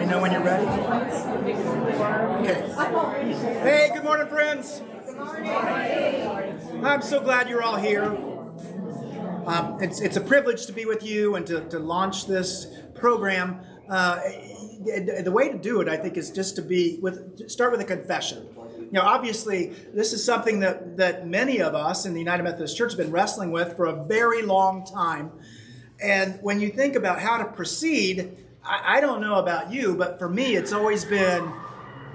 me know when you're ready. Okay. Hey, good morning, friends. I'm so glad you're all here. It's a privilege to be with you and to launch this program. The way to do it, I think, is just to start with a confession. You know, obviously, this is something that many of us in the United Methodist Church have been wrestling with for a very long time. And when you think about how to proceed, I don't know about you, but for me, it's always been,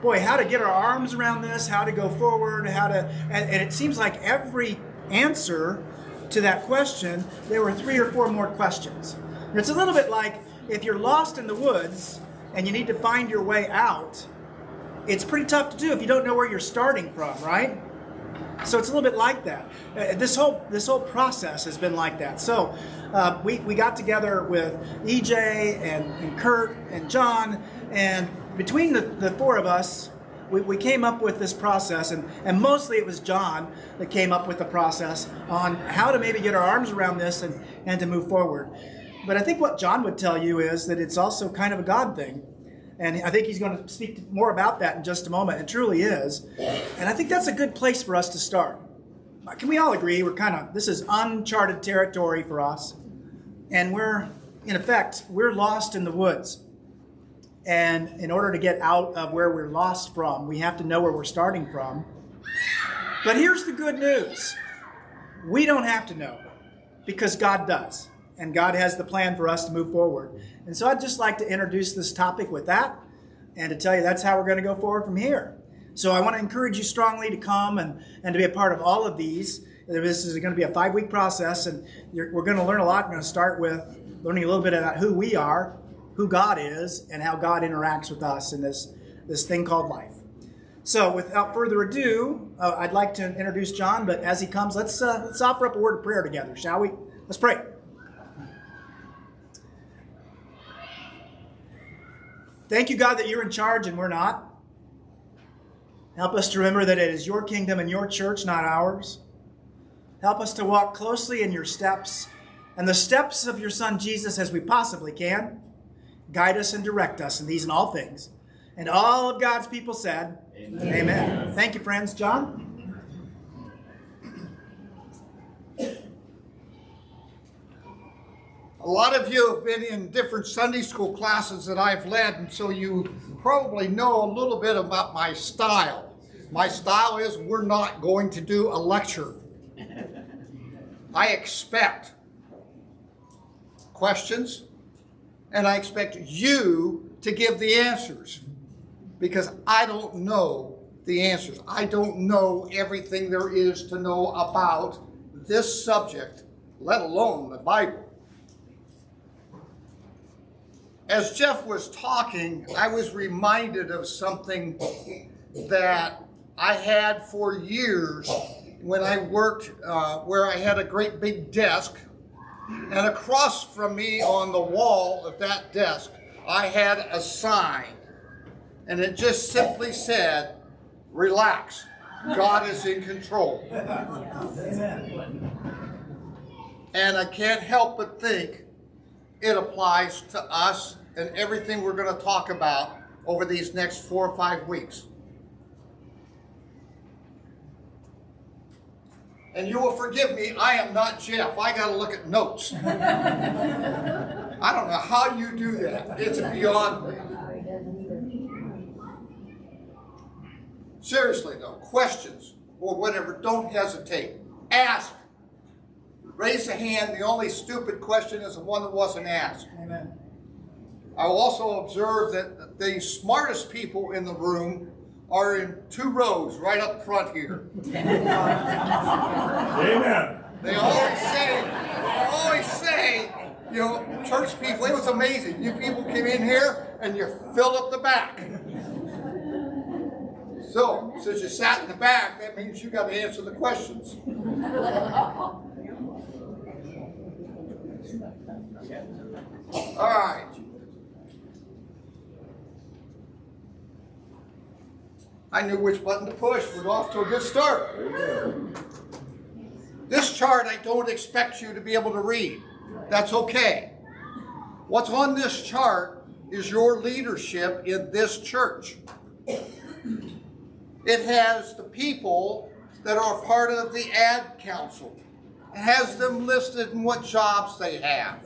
boy, how to get our arms around this, how to go forward, and it seems like every answer to that question, there were 3 or 4 more questions. It's a little bit like if you're lost in the woods and you need to find your way out, it's pretty tough to do if you don't know where you're starting from, right? So it's a little bit like that. This whole process has been like that. So we got together with EJ and Kurt and John, and between the 4 of us, we came up with this process, and mostly it was John that came up with the process on how to maybe get our arms around this and to move forward. But I think what John would tell you is that it's also kind of a God thing. And I think he's going to speak more about that in just a moment. It truly is. And I think that's a good place for us to start. Can we all agree this is uncharted territory for us? And we're lost in the woods. And in order to get out of where we're lost from, we have to know where we're starting from. But here's the good news. We don't have to know, because God does. And God has the plan for us to move forward. And so I'd just like to introduce this topic with that and to tell you that's how we're going to go forward from here. So I want to encourage you strongly to come and to be a part of all of these. This is going to be a 5-week process, and we're going to learn a lot. We're going to start with learning a little bit about who we are, who God is, and how God interacts with us in this thing called life. So without further ado, I'd like to introduce John, but as he comes, let's offer up a word of prayer together, shall we? Let's pray. Thank you, God, that you're in charge and we're not. Help us to remember that it is your kingdom and your church, not ours. Help us to walk closely in your steps and the steps of your Son, Jesus, as we possibly can. Guide us and direct us in these and all things. And all of God's people said, Amen. Amen. Thank you, friends. John? A lot of you have been in different Sunday school classes that I've led, and so you probably know a little bit about my style. My style is we're not going to do a lecture. I expect questions, and I expect you to give the answers, because I don't know the answers. I don't know everything there is to know about this subject, let alone the Bible. As Jeff was talking, I was reminded of something that I had for years when I worked where I had a great big desk, and across from me on the wall of that desk, I had a sign, and it just simply said, "Relax, God is in control." And I can't help but think it applies to us and everything we're going to talk about over these next 4 or 5 weeks. And you will forgive me, I am not Jeff. I got to look at notes. I don't know how you do that. It's beyond me. Seriously though, questions or whatever, don't hesitate. Ask. Raise a hand. The only stupid question is the one that wasn't asked. Amen. I will also observe that the smartest people in the room are in 2 rows right up front here. Amen. They always say, you know, church people, it was amazing. You people came in here and you filled up the back. So, since you sat in the back, that means you got to answer the questions. All right. I knew which button to push. We're off to a good start. This chart I don't expect you to be able to read. That's okay. What's on this chart is your leadership in this church. It has the people that are part of the ad council. It has them listed in what jobs they have.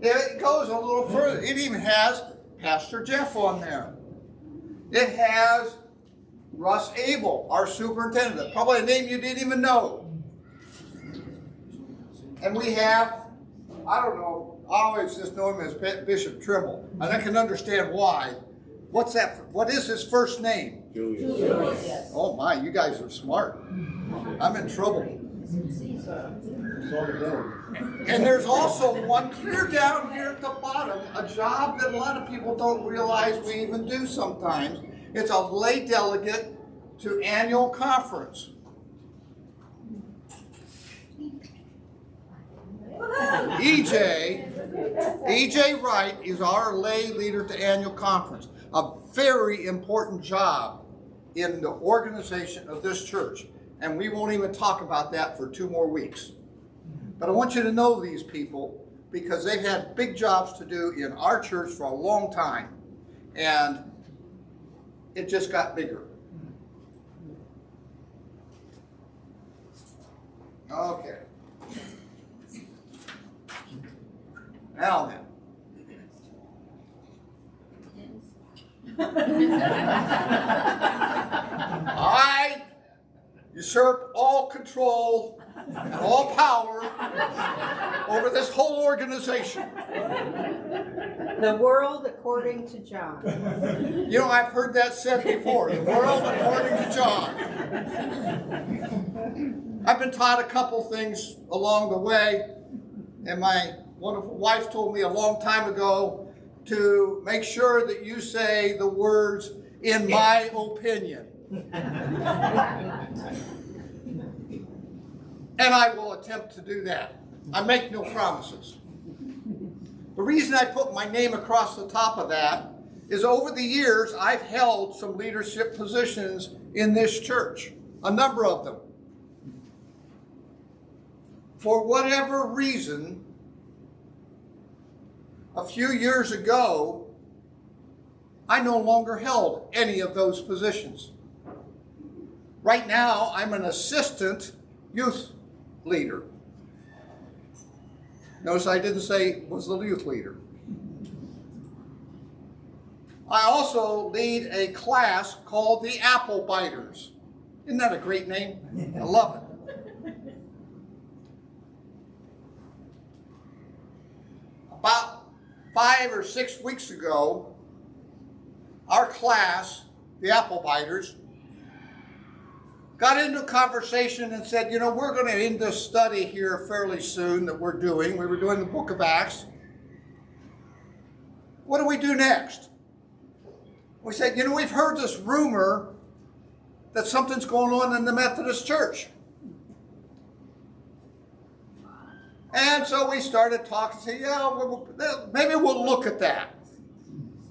It goes a little further. It even has Pastor Jeff on there. It has Russ Abel, our superintendent, probably a name you didn't even know. And we have, I don't know, I always just know him as Bishop Trimble, and I can understand why. What's that? What is his first name? Julius. Oh my, you guys are smart. I'm in trouble. And there's also one clear down here at the bottom, a job that a lot of people don't realize we even do sometimes. It's a lay delegate to annual conference. EJ Wright is our lay leader to annual conference. A very important job in the organization of this church. And we won't even talk about that for 2 more weeks. But I want you to know these people because they've had big jobs to do in our church for a long time. And it just got bigger. Okay. Now then. I usurp all control and all power over this whole organization. The world according to John. You know, I've heard that said before. The world according to John. I've been taught a couple things along the way, and my wonderful wife told me a long time ago to make sure that you say the words, in my opinion. And I will attempt to do that. I make no promises. The reason I put my name across the top of that is over the years I've held some leadership positions in this church, a number of them. For whatever reason, a few years ago, I no longer held any of those positions. Right now, I'm an assistant youth leader. Notice I didn't say was the youth leader. I also lead a class called the Apple Biters. Isn't that a great name? I love it. About 5 or 6 weeks ago, our class, the Apple Biters, got into a conversation and said, you know, we're going to end this study here fairly soon that we're doing. We were doing the book of Acts. What do we do next? We said, you know, we've heard this rumor that something's going on in the Methodist Church. And so we started talking, say, yeah, maybe we'll look at that.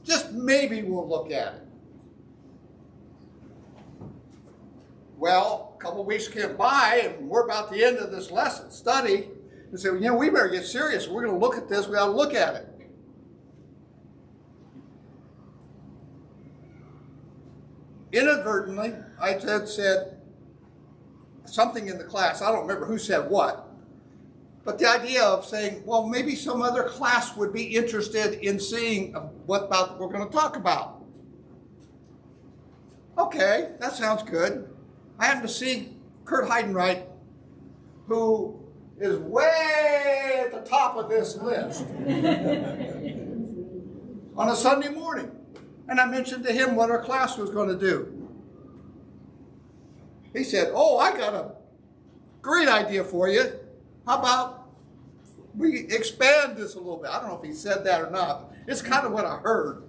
Just maybe we'll look at it. Well, a couple of weeks came by, and we're about the end of this lesson study. And said, you know, we better get serious. We're going to look at this. We got to look at it. Inadvertently, I said something in the class. I don't remember who said what. But the idea of saying, well, maybe some other class would be interested in seeing what we're going to talk about. Okay, that sounds good. I happened to see Kurt Heidenreich, who is way at the top of this list, on a Sunday morning. And I mentioned to him what our class was going to do. He said, oh, I got a great idea for you. How about we expand this a little bit? I don't know if he said that or not. It's kind of what I heard.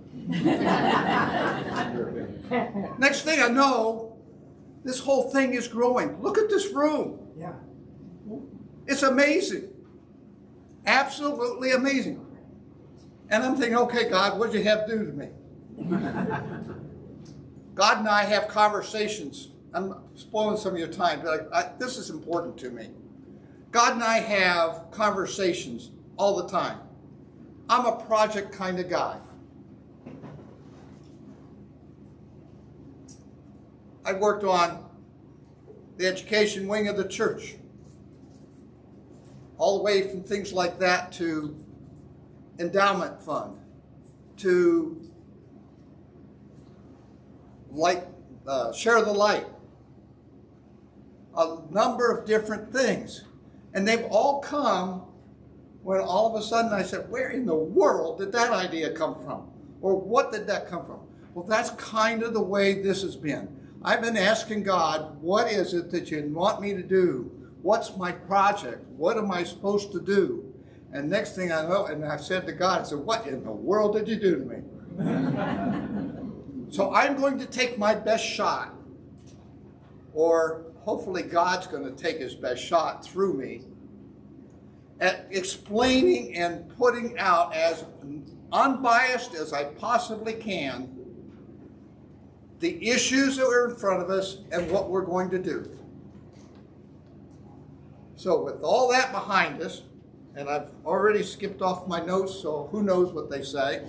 Next thing I know, this whole thing is growing. Look at this room. Yeah. It's amazing. Absolutely amazing. And I'm thinking, okay, God, what did you have to do to me? God and I have conversations. I'm spoiling some of your time, but this is important to me. God and I have conversations all the time. I'm a project kind of guy. I worked on the education wing of the church, all the way from things like that to endowment fund, to share the light, a number of different things. And they've all come when all of a sudden I said, where in the world did that idea come from? Or what did that come from? Well, that's kind of the way this has been. I've been asking God, what is it that you want me to do? What's my project? What am I supposed to do? And next thing I know, and I've said to God, I said, what in the world did you do to me? So I'm going to take my best shot, or hopefully God's going to take his best shot through me at explaining and putting out as unbiased as I possibly can the issues that are in front of us and what we're going to do. So with all that behind us, and I've already skipped off my notes, so who knows what they say.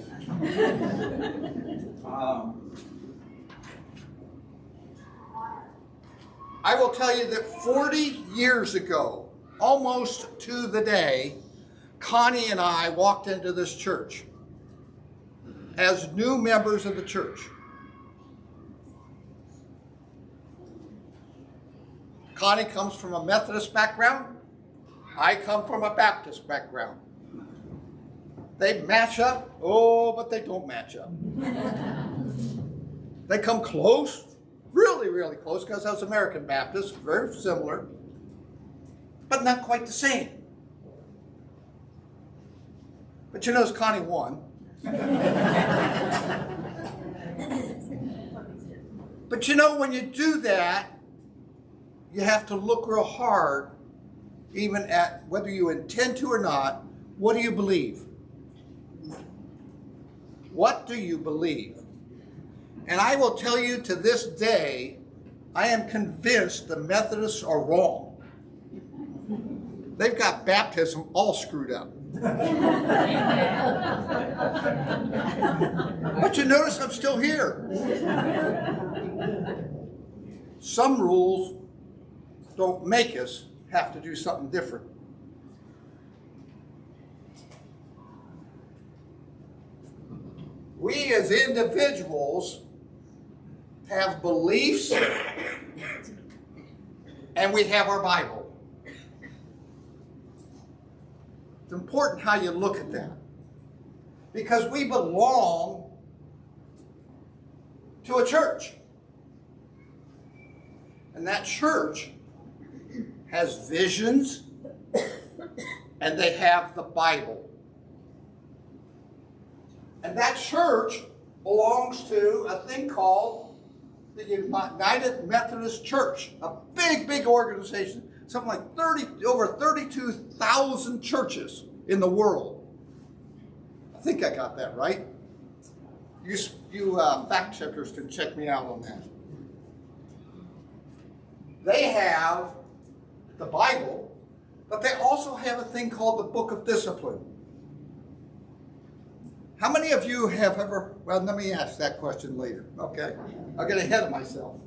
I will tell you that 40 years ago, almost to the day, Connie and I walked into this church as new members of the church. Connie comes from a Methodist background. I come from a Baptist background. They match up, oh, but they don't match up. They come close, really, really close, because I was American Baptist, very similar, but not quite the same. But you notice Connie won. But you know, when you do that, you have to look real hard, even at whether you intend to or not. What do you believe? What do you believe? And I will tell you, to this day, I am convinced the Methodists are wrong. They've got baptism all screwed up. But you notice I'm still here. Some rules don't make us have to do something different. We as individuals have beliefs, and we have our Bible. It's important how you look at that, because we belong to a church, and that church has visions, and they have the Bible. And that church belongs to a thing called the United Methodist Church, a big, big organization, something like over 32,000 churches in the world. I think I got that right. You fact checkers can check me out on that. They have the Bible, but they also have a thing called the Book of Discipline. How many of you have ever, well, let me ask that question later, okay? I'll get ahead of myself.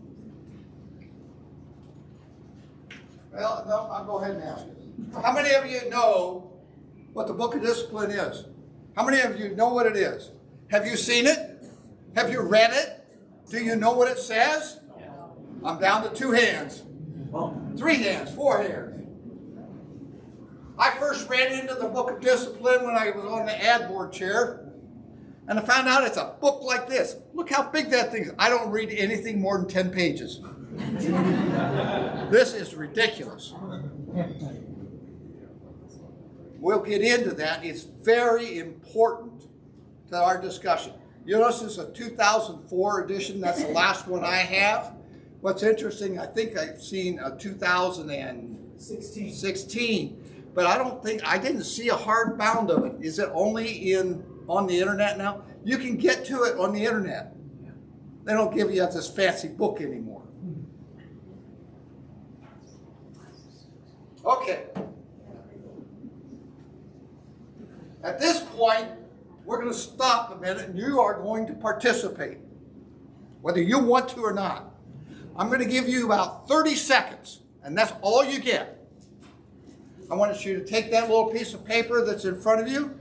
Well, no, I'll go ahead and ask it. How many of you know what the Book of Discipline is? How many of you know what it is? Have you seen it? Have you read it? Do you know what it says? I'm down to 2 hands. 3 hands, 4 hands. I first ran into the Book of Discipline when I was on the ad board chair. And I found out it's a book like this. Look how big that thing is. I don't read anything more than 10 pages. This is ridiculous. We'll get into that. It's very important to our discussion. You notice this is a 2004 edition. That's the last one I have. What's interesting, I think I've seen a 2016. But I didn't see a hardbound of it. Is it only on the internet now? You can get to it on the internet. They don't give you this fancy book anymore. Okay. At this point, we're going to stop a minute, and you are going to participate, whether you want to or not. I'm going to give you about 30 seconds, and that's all you get. I want you to take that little piece of paper that's in front of you,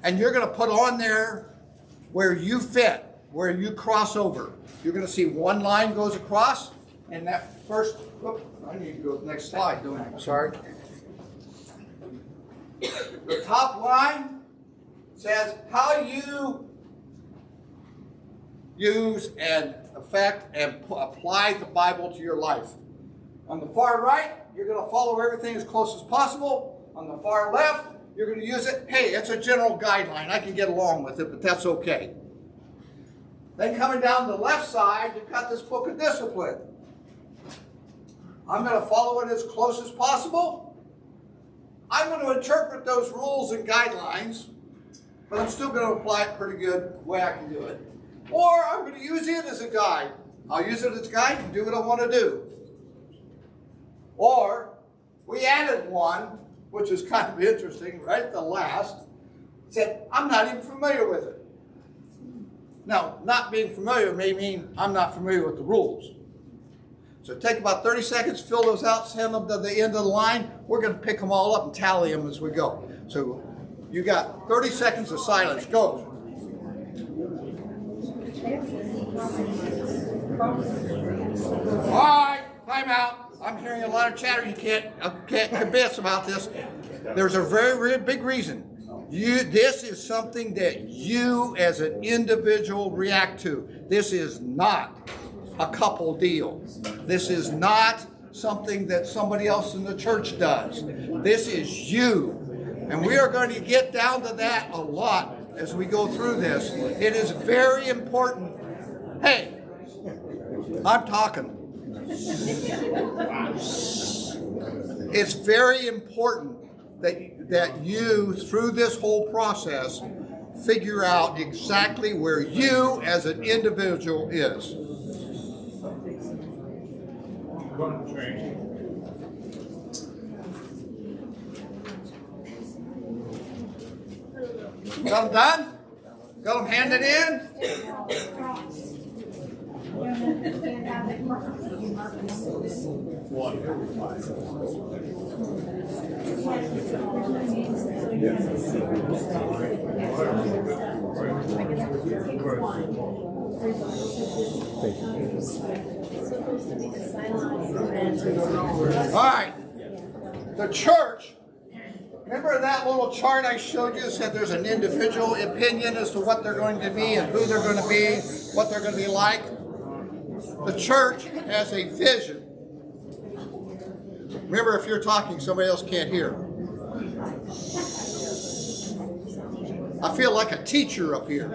and you're going to put on there where you fit, where you cross over. You're going to see one line goes across, and that first, whoop, I need to go to the next slide, don't I? Sorry. The top line says how you use and affect and apply the Bible to your life. On the far right, you're going to follow everything as close as possible. On the far left, you're going to use it. Hey, it's a general guideline. I can get along with it, but that's okay. Then coming down the left side, you've got this book of discipline. I'm going to follow it as close as possible. I'm going to interpret those rules and guidelines, but I'm still going to apply it pretty good the way I can do it. Or I'm going to use it as a guide. I'll use it as a guide and do what I want to do. Or we added one, which is kind of interesting, right at the last. Said, I'm not even familiar with it. Now, not being familiar may mean I'm not familiar with the rules. So take about 30 seconds, fill those out, send them to the end of the line. We're going to pick them all up and tally them as we go. So you got 30 seconds of silence. Go. All right, time out. I'm hearing a lot of chatter. You can't convince about this. There's a very, very big reason. This is something that you as an individual react to. This is not a couple deal. This is not something that somebody else in the church does. This is you. And we are going to get down to that a lot as we go through this. It is very important. Hey, I'm talking. It's very important that you, through this whole process, figure out exactly where you as an individual is. Got them done? Got them handed in? All right. The church, remember that little chart I showed you that said there's an individual opinion as to what they're going to be and who they're going to be, what they're going to be like? The church has a vision. Remember, if you're talking, somebody else can't hear. I feel like a teacher up here.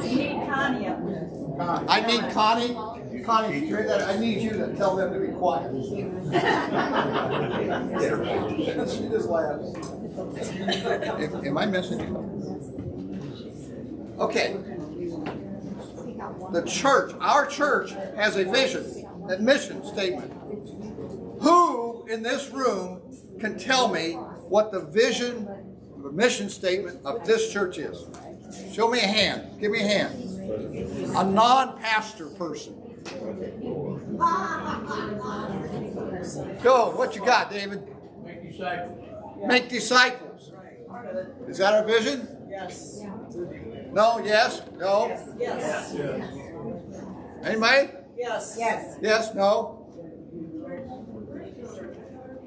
You need Connie up there. I need Connie. Connie, did you hear that? I need you to tell them to be quiet. She just laughs. Am I missing you? Okay. The church, our church, has a vision, a mission statement. Who in this room can tell me what the vision, the mission statement of this church is? Show me a hand. Give me a hand. A non-pastor person. Go. What you got, David? Make disciples. Make disciples. Is that our vision? Yes. No? Yes? No? Yes. Anybody? Yes. Yes. Yes? No?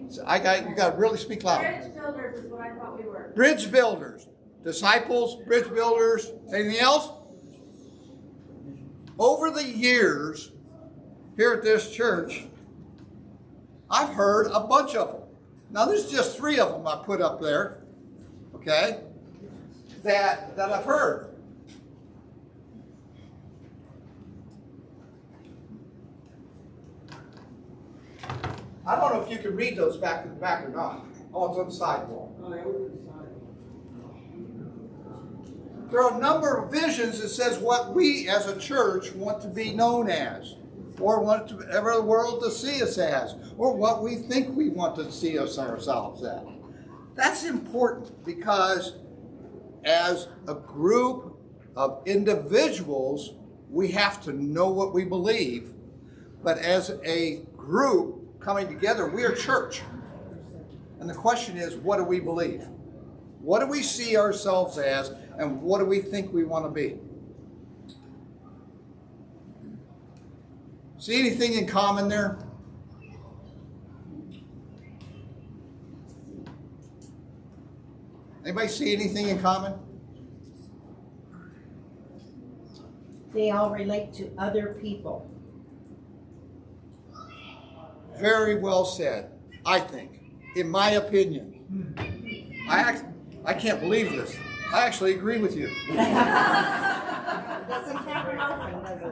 So you got to really speak loud. Bridge builders is what I thought we were. Bridge builders. Disciples, bridge builders. Anything else? Over the years, here at this church, I've heard a bunch of them. Now, there's just 3 of them I put up there, okay, that I've heard. I don't know if you can read those back to the back or not. Oh, it's on the sidewall. There are a number of visions that says what we as a church want to be known as, or want the world to see us as, or what we think we want to see us ourselves as. That's important because as a group of individuals, we have to know what we believe, but as a group coming together, we are church. And the question is, what do we believe? What do we see ourselves as, and what do we think we want to be? See anything in common there? Anybody see anything in common? They all relate to other people. Very well said, I think, in my opinion. I can't believe this. I actually agree with you. Doesn't happen often, does it?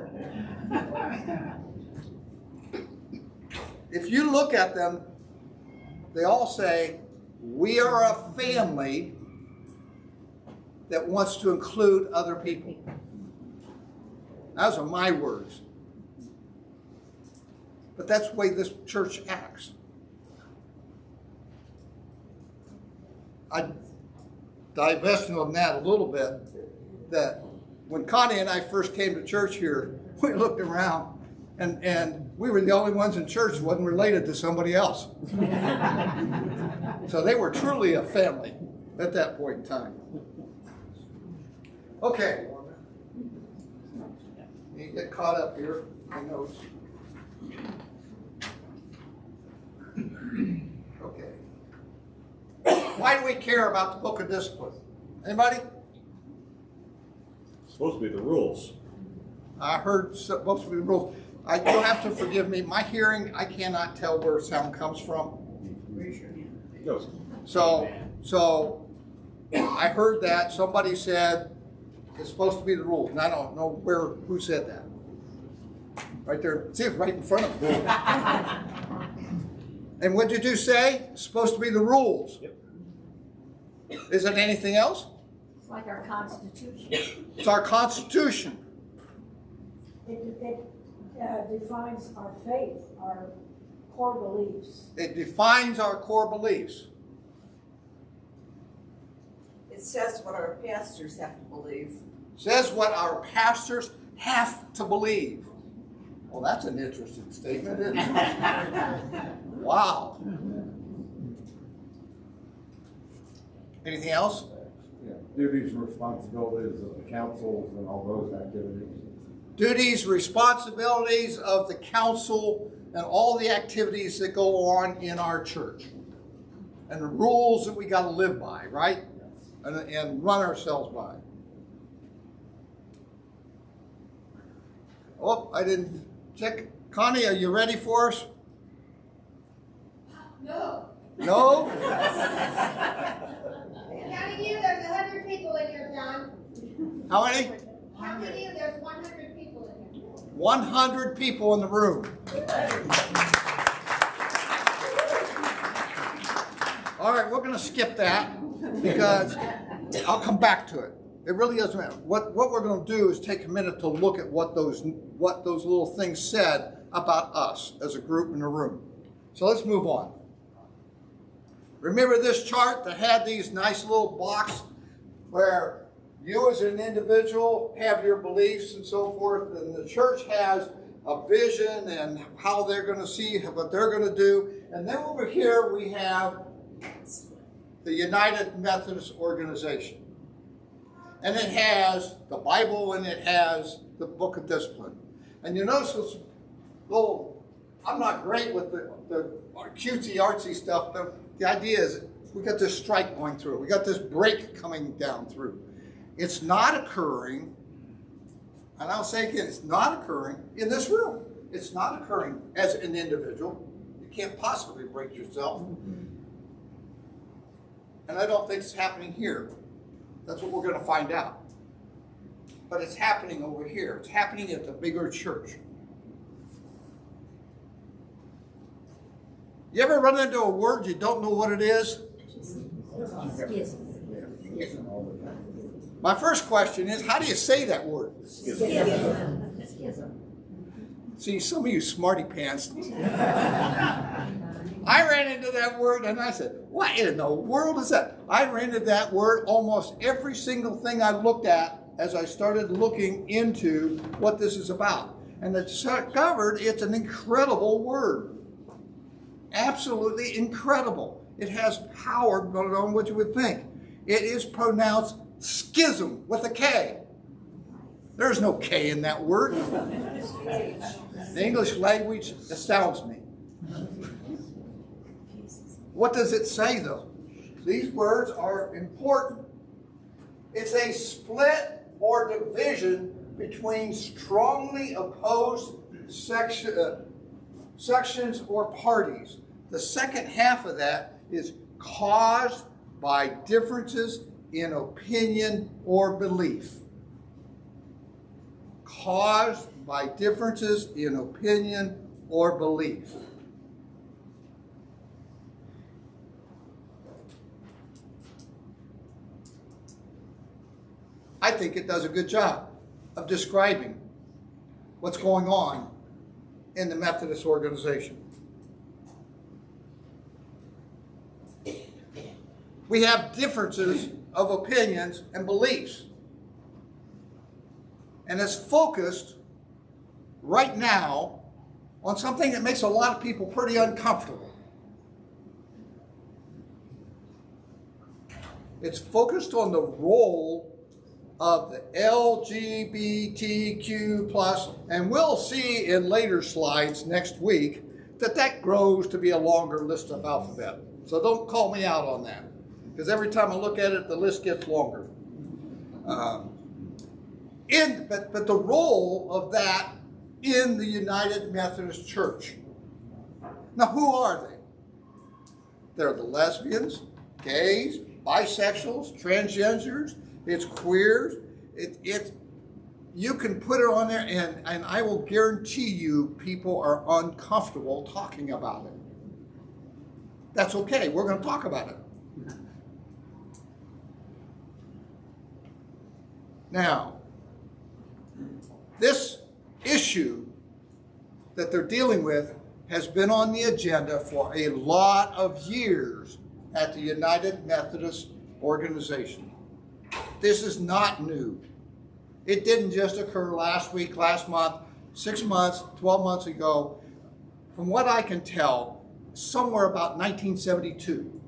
If you look at them, they all say, we are a family that wants to include other people. Those are my words. But that's the way this church acts. I divested on that a little bit, that when Connie and I first came to church here, we looked around and we were the only ones in church who wasn't related to somebody else. So they were truly a family at that point in time. Okay. You get caught up here. My notes. Okay. Why do we care about the book of discipline? Anybody? It's supposed to be the rules. I heard supposed to be the rules. You'll have to forgive me. My hearing, I cannot tell where sound comes from. No. So I heard that somebody said it's supposed to be the rules, and I don't know who said that. Right there, see it right in front of me. And what did you say? It's supposed to be the rules. Yep. Is it anything else? It's like our Constitution. It's our Constitution. It defines our faith, our core beliefs. It defines our core beliefs. It says what our pastors have to believe. Says what our pastors have to believe. Well, that's an interesting statement, isn't it? Wow. Anything else? Yeah, duties and responsibilities of the councils and all those activities. Duties, responsibilities of the council, and all the activities that go on in our church. And the rules that we got to live by, right? And run ourselves by. Oh, I didn't check. Connie, are you ready for us? No. No? Counting you, there's 100 people in here, John. How many? Counting you, there's 100 people in here. 100 people in the room. All right, we're going to skip that because I'll come back to it. It really doesn't matter. What we're going to do is take a minute to look at what those little things said about us as a group in the room. So let's move on. Remember this chart that had these nice little blocks where you as an individual have your beliefs and so forth, and the church has a vision and how they're going to see what they're going to do. And then over here we have the United Methodist Organization. And it has the Bible and it has the Book of Discipline. And you notice this little, I'm not great with the cutesy artsy stuff, but the idea is we got this strike going through. We got this break coming down through. It's not occurring, and I'll say again, it's not occurring in this room. It's not occurring as an individual. You can't possibly break yourself. And I don't think it's happening here. That's what we're going to find out. But it's happening over here. It's happening at the bigger church. You ever run into a word you don't know what it is? My first question is, how do you say that word? See, some of you smarty pants. I ran into that word and I said, what in the world is that? I ran into that word almost every single thing I looked at as I started looking into what this is about. And I discovered it's an incredible word. Absolutely incredible. It has power beyond what you would think. It is pronounced schism with a K. There's no K in that word. The English language astounds me. What does it say, though? These words are important. It's a split or division between strongly opposed sections or parties. The second half of that is caused by differences in opinion or belief. Caused by differences in opinion or belief. I think it does a good job of describing what's going on in the Methodist organization. We have differences of opinions and beliefs. And it's focused right now on something that makes a lot of people pretty uncomfortable. It's focused on the role of the LGBTQ+, and we'll see in later slides next week that grows to be a longer list of alphabet. So don't call me out on that, because every time I look at it, the list gets longer. But the role of that in the United Methodist Church. Now, who are they? They're the lesbians, gays, bisexuals, transgenders, it's queers. You can put it on there, and I will guarantee you people are uncomfortable talking about it. That's okay. We're going to talk about it. Now, this issue that they're dealing with has been on the agenda for a lot of years at the United Methodist organization. This is not new. It didn't just occur last week, last month, 6 months, 12 months ago. From what I can tell, somewhere about 1972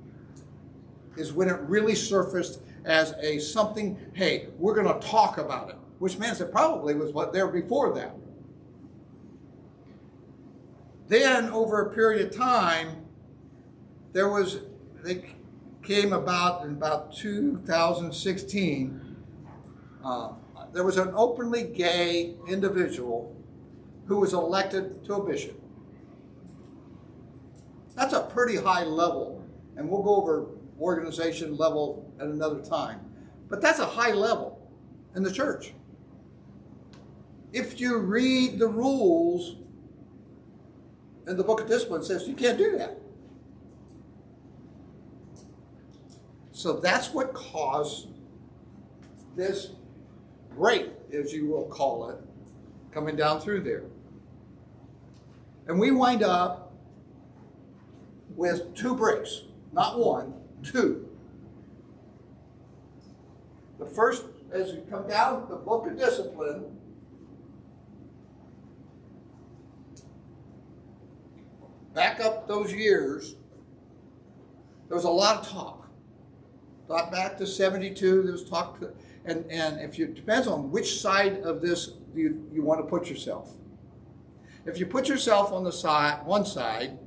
is when it really surfaced as something, hey, we're going to talk about it, which means it probably was what there before that. Then, over a period of time, they came about in about 2016. There was an openly gay individual who was elected to a bishop. That's a pretty high level, and we'll go over organization level at another time. But that's a high level in the church. If you read the rules in the book of Discipline, it says you can't do that. So that's what caused this break, as you will call it, coming down through there. And we wind up with 2 breaks, not 1, 2. The first, as we come down the book of Discipline, back up those years, there was a lot of talk. Thought back to 72, there was talk, and if you, depends on which side of this you want to put yourself. If you put yourself on the side, one side,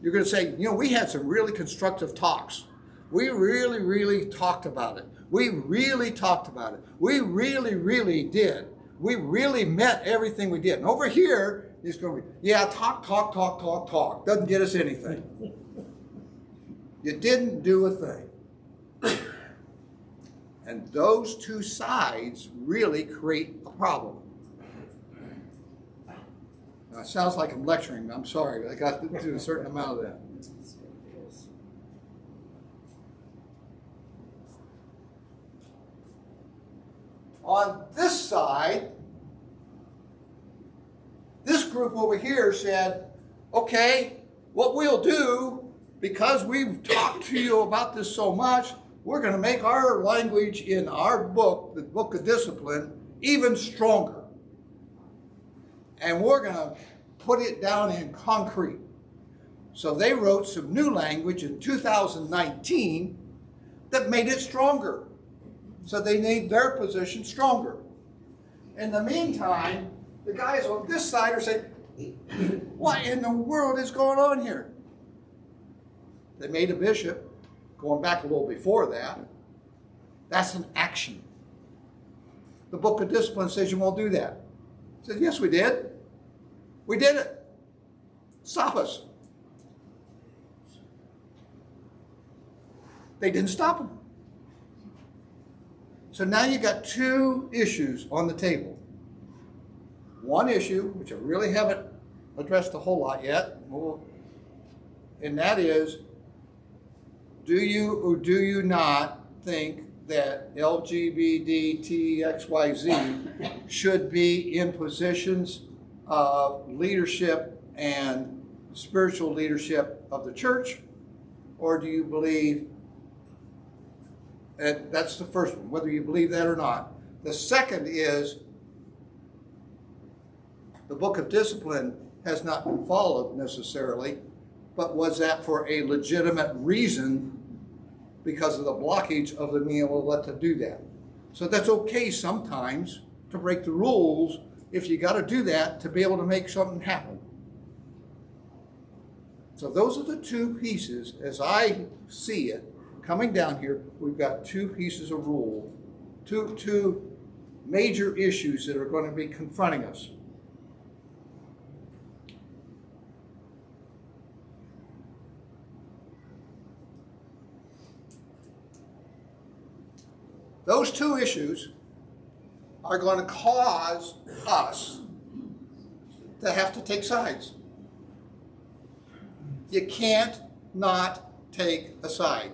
you're going to say, we had some really constructive talks. We really, really talked about it. We really talked about it. We really, really did. We really meant everything we did. And over here, it's going to be, yeah, talk. Doesn't get us anything. You didn't do a thing. And those 2 sides really create a problem. Now, it sounds like I'm lecturing. I'm sorry, but I got to do a certain amount of that. On this side, this group over here said, okay, what we'll do, because we've talked to you about this so much, we're going to make our language in our book, the Book of Discipline, even stronger. And we're going to put it down in concrete. So they wrote some new language in 2019 that made it stronger. So they made their position stronger. In the meantime, the guys on this side are saying, what in the world is going on here? They made a bishop, going back a little before that. That's an action. The Book of Discipline says you won't do that. I said, yes, we did. We did it. Stop us. They didn't stop them. So now you got two issues on the table. One issue, which I really haven't addressed a whole lot yet, and that is, do you or do you not think that LGBTXYZ should be in positions of leadership and spiritual leadership of the church? Or do you believe, and that's the first one, whether you believe that or not. The second is, the Book of Discipline has not been followed necessarily, but was that for a legitimate reason because of the blockage of them being able to let them do that? So that's okay sometimes to break the rules if you got to do that to be able to make something happen. So those are the two pieces, as I see it, coming down here. We've got two pieces of rule, two major issues that are going to be confronting us. Those two issues are going to cause us to have to take sides. You can't not take a side.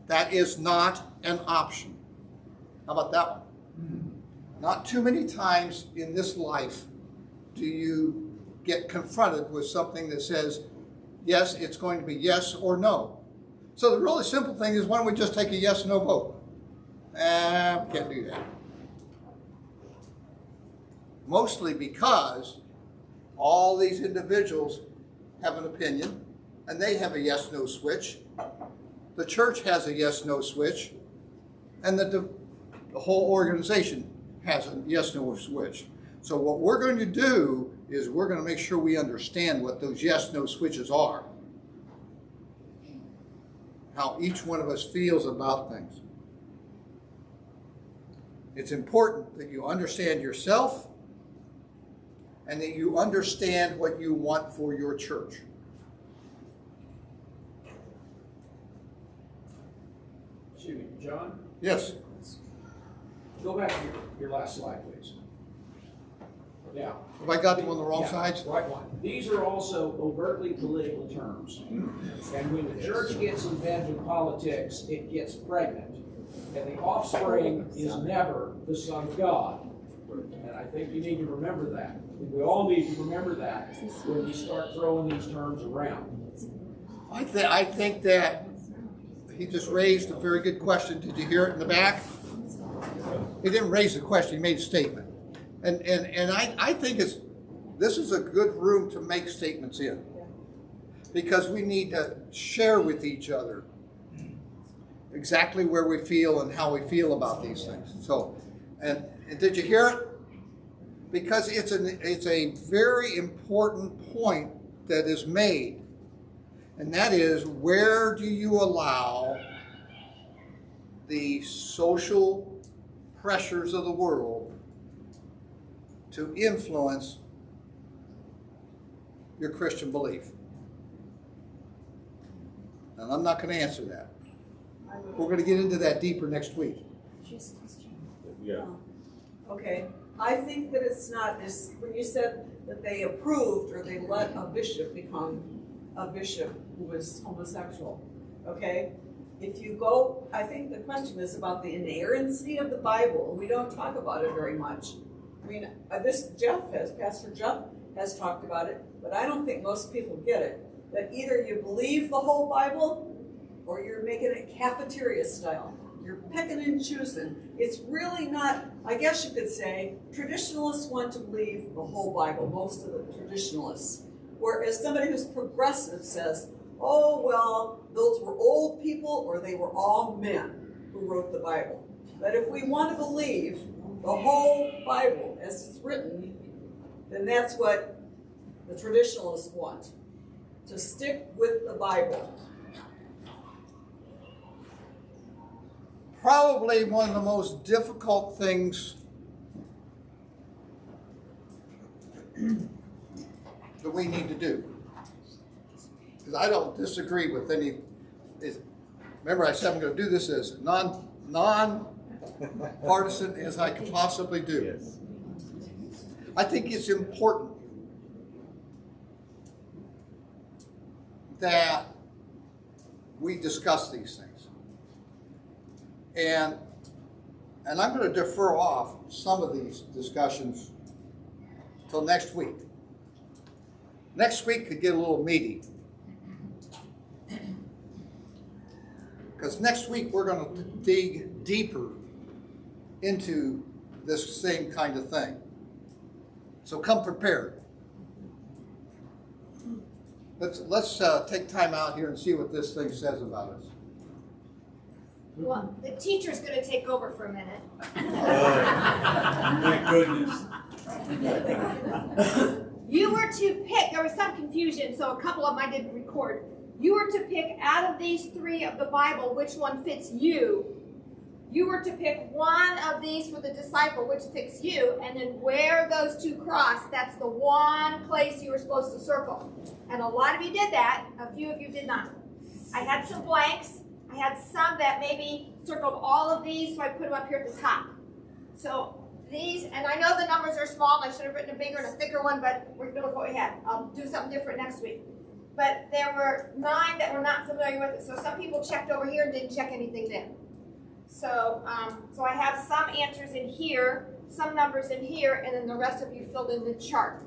That is not an option. How about that one? Not too many times in this life do you get confronted with something that says, yes, it's going to be yes or no. So the really simple thing is, why don't we just take a yes, no vote? We can't do that. Mostly because all these individuals have an opinion, and they have a yes-no switch. The church has a yes-no switch, and the whole organization has a yes-no switch. So what we're going to do is we're going to make sure we understand what those yes-no switches are, how each one of us feels about things. It's important that you understand yourself and that you understand what you want for your church. Excuse me, John? Yes. Go back to your last slide, please. Now, Have I got them on the wrong yeah, sides? right one. These are also overtly political terms. And when the church gets involved in politics, it gets pregnant. And the offspring is never the Son of God. And I think you need to remember that. We all need to remember that when we start throwing these terms around. I think that he just raised a very good question. Did you hear it in the back? He didn't raise the question, he made a statement. And I think this is a good room to make statements in. Because we need to share with each other exactly where we feel and how we feel about these things. So, and did you hear it? Because it's a very important point that is made, and that is, where do you allow the social pressures of the world to influence your Christian belief? And I'm not going to answer that. We're going to get into that deeper next week. Yeah. Okay, I think that it's not this, when you said that they approved or they let a bishop become a bishop who was homosexual, okay? If you go, I think the question is about the inerrancy of the Bible. We don't talk about it very much. I mean, Pastor Jeff has talked about it, but I don't think most people get it. That either you believe the whole Bible or you're making it cafeteria style. You're picking and choosing. It's really not, I guess you could say, traditionalists want to believe the whole Bible, most of the traditionalists. Whereas somebody who's progressive says, oh, well, those were old people or they were all men who wrote the Bible. But if we want to believe the whole Bible as it's written, then that's what the traditionalists want, to stick with the Bible. Probably one of the most difficult things that we need to do. Because I don't disagree with any, remember I said I'm going to do this as non-partisan as I can possibly do. I think it's important that we discuss these things. And I'm going to defer off some of these discussions till next week. Next week could get a little meaty. Because next week we're going to dig deeper into this same kind of thing. So come prepared. Let's take time out here and see what this thing says about us. Well, the teacher's going to take over for a minute. Thank goodness. You were to pick, there was some confusion, so a couple of them I didn't record. You were to pick out of these three of the Bible which one fits you. You were to pick one of these for the disciple, which fits you, and then where those two cross, that's the one place you were supposed to circle. And a lot of you did that, a few of you did not. I had some blanks. I had some that maybe circled all of these, so I put them up here at the top. So these, and I know the numbers are small, and I should have written a bigger and a thicker one, but we're going to go ahead. I'll do something different next week. But there were 9 that were not familiar with it, so some people checked over here and didn't check anything there. So, so I have some answers in here, some numbers in here, and then the rest of you filled in the chart.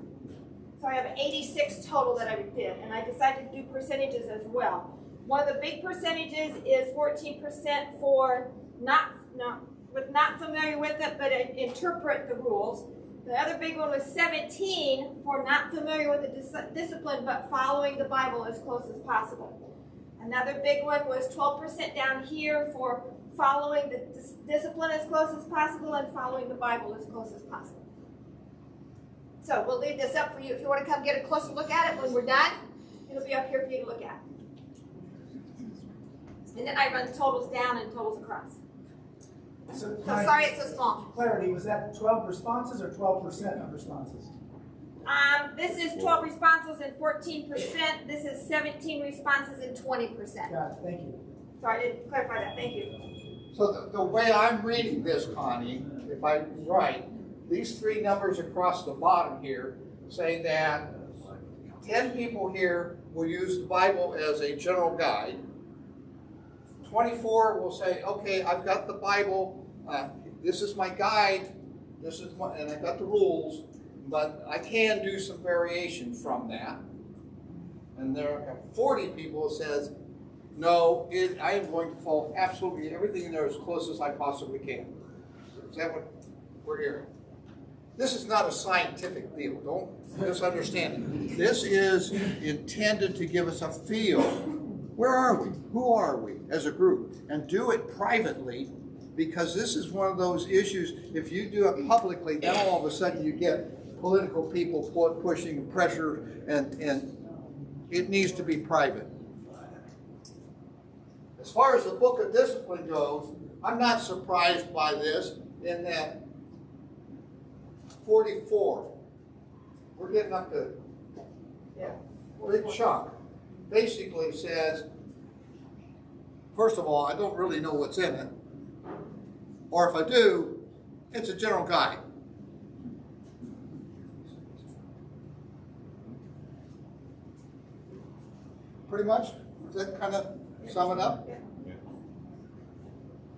So I have 86 total that I did, and I decided to do percentages as well. One of the big percentages is 14% for not familiar with it, but interpret the rules. The other big one was 17 for not familiar with the discipline, but following the Bible as close as possible. Another big one was 12% down here for following the discipline as close as possible and following the Bible as close as possible. So we'll leave this up for you. If you want to come get a closer look at it when we're done, it'll be up here for you to look at. And then I run totals down and totals across. So sorry it's so small. Clarity, was that 12 responses or 12% of responses? This is 12 responses and 14%. This is 17 responses and 20%. Got it, thank you. Sorry, I didn't clarify that. Thank you. So the way I'm reading this, Connie, if I'm right, these 3 numbers across the bottom here say that 10 people here will use the Bible as a general guide. 24 will say, okay, I've got the Bible, this is my guide, this is what, and I've got the rules, but I can do some variation from that. And there are 40 people who says, no, I am going to follow absolutely everything in there as close as I possibly can. Is that what we're hearing? This is not a scientific deal. Don't misunderstand it. This is intended to give us a feel. Where are we? Who are we as a group? And do it privately, because this is one of those issues. If you do it publicly, then all of a sudden you get political people pushing pressure, and it needs to be private. As far as the book of discipline goes, I'm not surprised by this in that 44, we're getting up to a big chunk. Basically says, first of all, I don't really know what's in it, or if I do, it's a general guide. Pretty much? Does that kind of sum it up?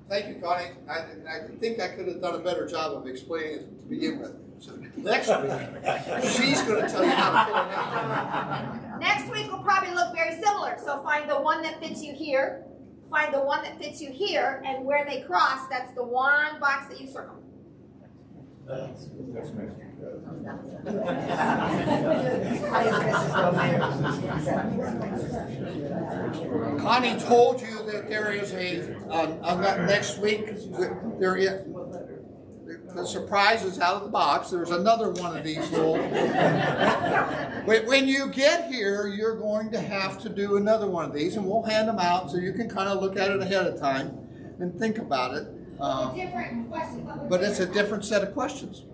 Thank you, Connie. I think I could have done a better job of explaining it to begin with. So next week, she's going to tell you how to fill it in. Next week will probably look very similar. So find the one that fits you here, find the one that fits you here, and where they cross, that's the one box that you circle. Connie told you that there is on that next week, there is, the surprise is out of the box. There's another one of these little. When you get here, you're going to have to do another one of these, and we'll hand them out so you can kind of look at it ahead of time and think about it. Different question. But it's a different set of questions.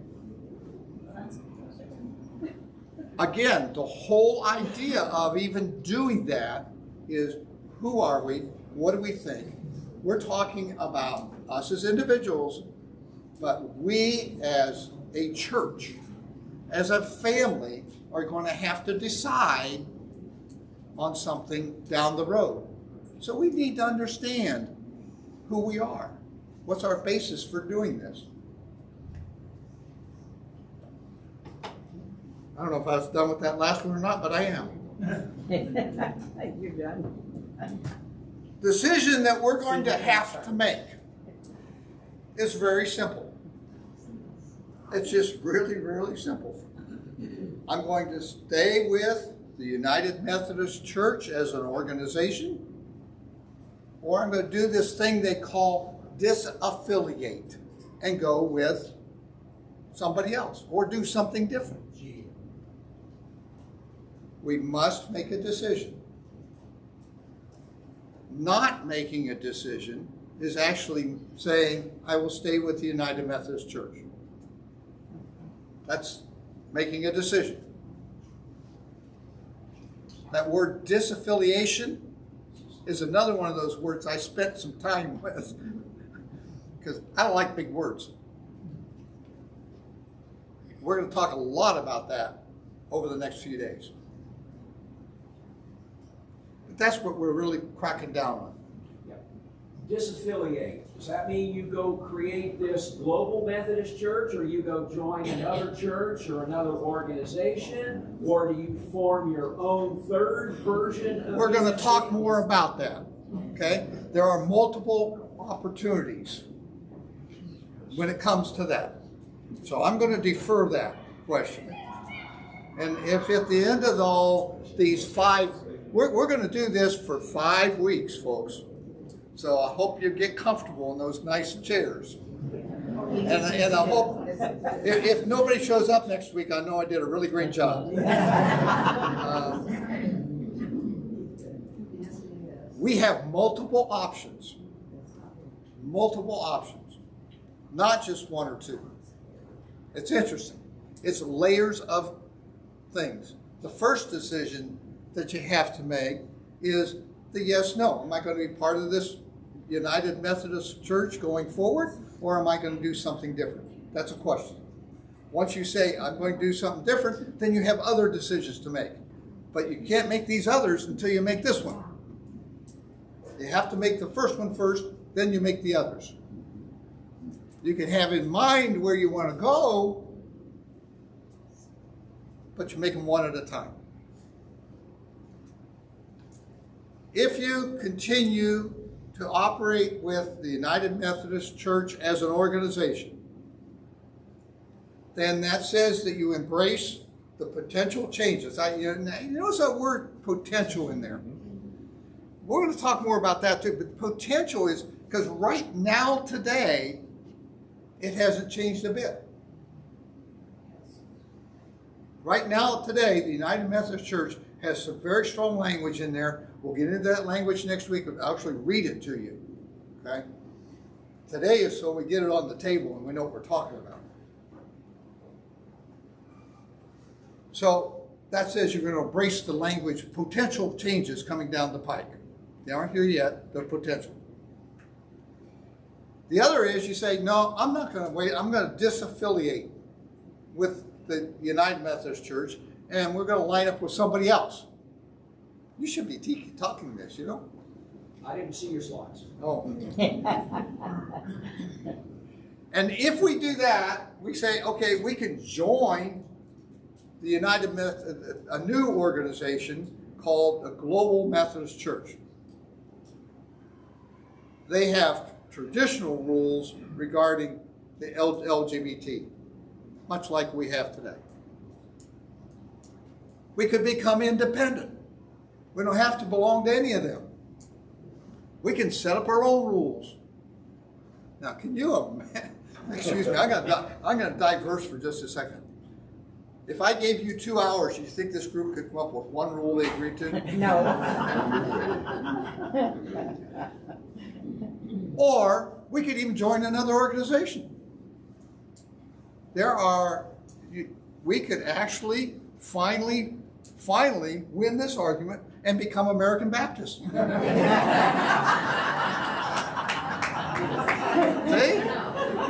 Again, the whole idea of even doing that is, who are we? What do we think? We're talking about us as individuals, but we as a church, as a family, are going to have to decide on something down the road. So we need to understand who we are. What's our basis for doing this? I don't know if I was done with that last one or not, but I am. You're done. Decision that we're going to have to make is very simple. It's just really, really simple. I'm going to stay with the United Methodist Church as an organization, or I'm going to do this thing they call disaffiliate and go with somebody else, or do something different. We must make a decision. Not making a decision is actually saying, I will stay with the United Methodist Church. That's making a decision. That word disaffiliation is another one of those words I spent some time with, because I don't like big words. We're going to talk a lot about that over the next few days. But that's what we're really cracking down on. Disaffiliate. Does that mean you go create this global Methodist church, or you go join another church or another organization, or do you form your own third version of We're going to talk more about that. Okay? There are multiple opportunities when it comes to that. So I'm going to defer that question. And if at the end of all these we're going to do this for 5 weeks, folks. So I hope you get comfortable in those nice chairs. And I hope, if nobody shows up next week, I know I did a really great job. We have multiple options. Multiple options. Not just one or two. It's interesting. It's layers of things. The first decision that you have to make is the yes-no. Am I going to be part of this United Methodist Church going forward, or am I going to do something different? That's a question. Once you say, I'm going to do something different, then you have other decisions to make. But you can't make these others until you make this one. You have to make the first one first, then you make the others. You can have in mind where you want to go, but you make them one at a time. If you continue to operate with the United Methodist Church as an organization, then that says that you embrace the potential changes. You notice that word potential in there. We're going to talk more about that too, but potential is because right now, today, it hasn't changed a bit. Right now, today, the United Methodist Church has some very strong language in there. We'll get into that language next week. I'll actually read it to you. Okay? Today is so we get it on the table and we know what we're talking about. So that says you're going to embrace the language, potential changes coming down the pike. They aren't here yet, they're potential. The other is you say, no, I'm not going to wait. I'm going to disaffiliate with the United Methodist Church, and we're going to line up with somebody else. You should be talking this, you know? I didn't see your slides. Oh. And if we do that, we say, okay, we can join the United Methodist, a new organization called the Global Methodist Church. they have traditional rules regarding the LGBT, much like we have today. We could become independent. We don't have to belong to any of them. We can set up our own rules. Now, can you excuse me, I'm going to diverse for just a second. If I gave you 2 hours, do you think this group could come up with one rule they agreed to? No. Or we could even join another organization. We could actually finally win this argument and become American Baptists. See?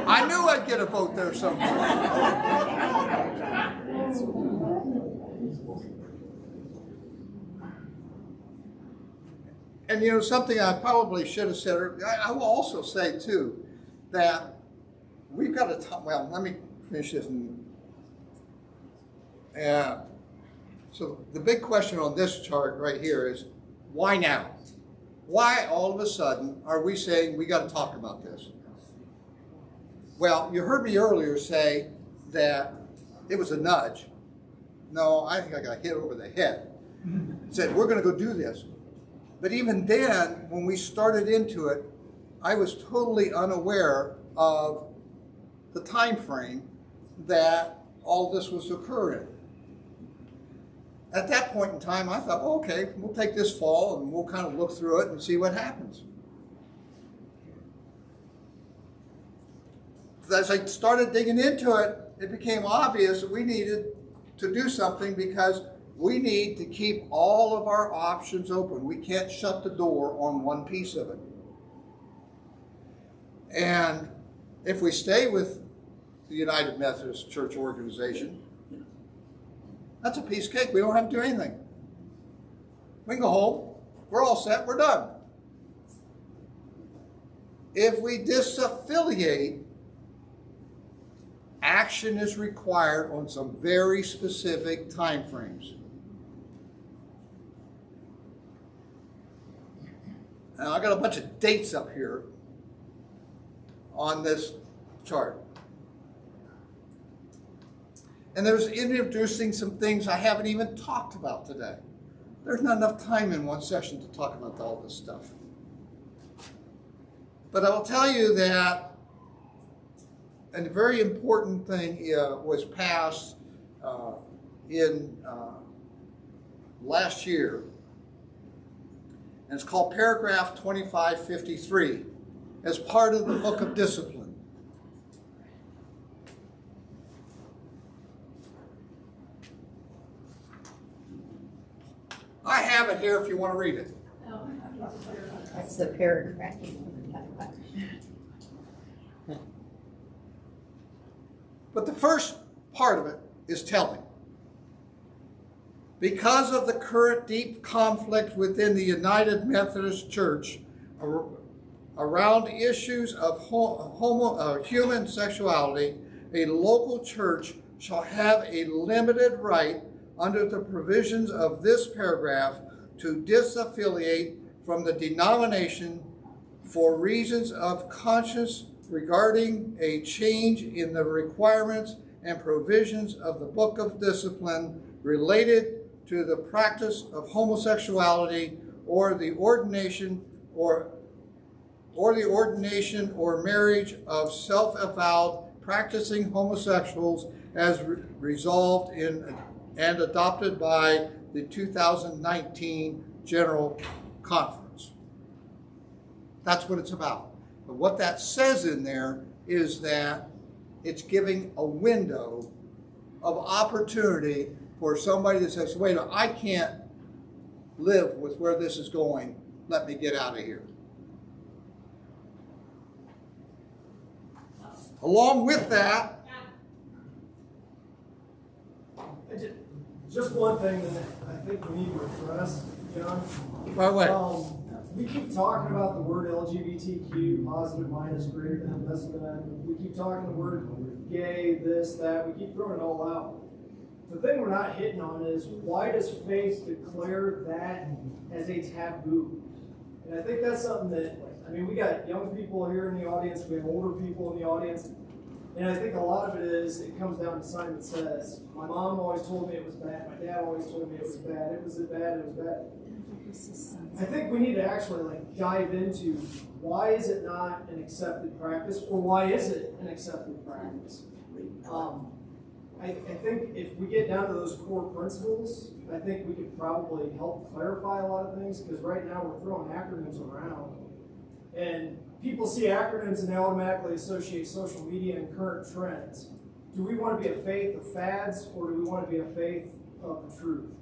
I knew I'd get a vote there somewhere. And you know, something I probably should have said, I will also say too, that we've got to, well, let me finish this. So the big question on this chart right here is, why now? Why all of a sudden are we saying we got to talk about this? Well, you heard me earlier say that it was a nudge. No, I think I got hit over the head. Said, we're going to go do this. But even then, when we started into it, I was totally unaware of the time frame that all this was occurring. At that point in time, I thought, oh, okay, we'll take this fall and we'll kind of look through it and see what happens. As I started digging into it, it became obvious that we needed to do something because we need to keep all of our options open. We can't shut the door on one piece of it. And if we stay with the United Methodist Church organization, that's a piece of cake. We don't have to do anything. We can go home. We're all set. We're done. If we disaffiliate, action is required on some very specific time frames. Now, I got a bunch of dates up here on this chart. And there's introducing some things I haven't even talked about today. There's not enough time in one session to talk about all this stuff. But I will tell you that a very important thing was passed in last year. And it's called paragraph 2553 as part of the Book of Discipline. I have it here if you want to read it. That's the paragraph. But the first part of it is telling. Because of the current deep conflict within the United Methodist Church around issues of human sexuality, a local church shall have a limited right under the provisions of this paragraph to disaffiliate from the denomination for reasons of conscience regarding a change in the requirements and provisions of the Book of Discipline related to the practice of homosexuality or the ordination or marriage of self-avowed practicing homosexuals as resolved in and adopted by the 2019 General Conference. That's what it's about. But what that says in there is that it's giving a window of opportunity for somebody that says, wait, I can't live with where this is going. Let me get out of here. Along with that, just one thing that I think we need to address, John. By the way, we keep talking about the word LGBTQ, positive, minus, greater than, less than. We keep talking the word gay, this, that. We keep throwing it all out. The thing we're not hitting on is, why does faith declare that as a taboo? And I think that's something that, I mean, we got young people here in the audience, we have older people in the audience, and I think a lot of it is, it comes down to Simon Says. My mom always told me it was bad, my dad always told me it was bad, it was bad, it was bad. I think we need to actually like dive into why is it not an accepted practice, or why is it an accepted practice? I think if we get down to those core principles, I think we could probably help clarify a lot of things, because right now we're throwing acronyms around. And people see acronyms and they automatically associate social media and current trends. Do we want to be a faith of fads, or do we want to be a faith of the truth?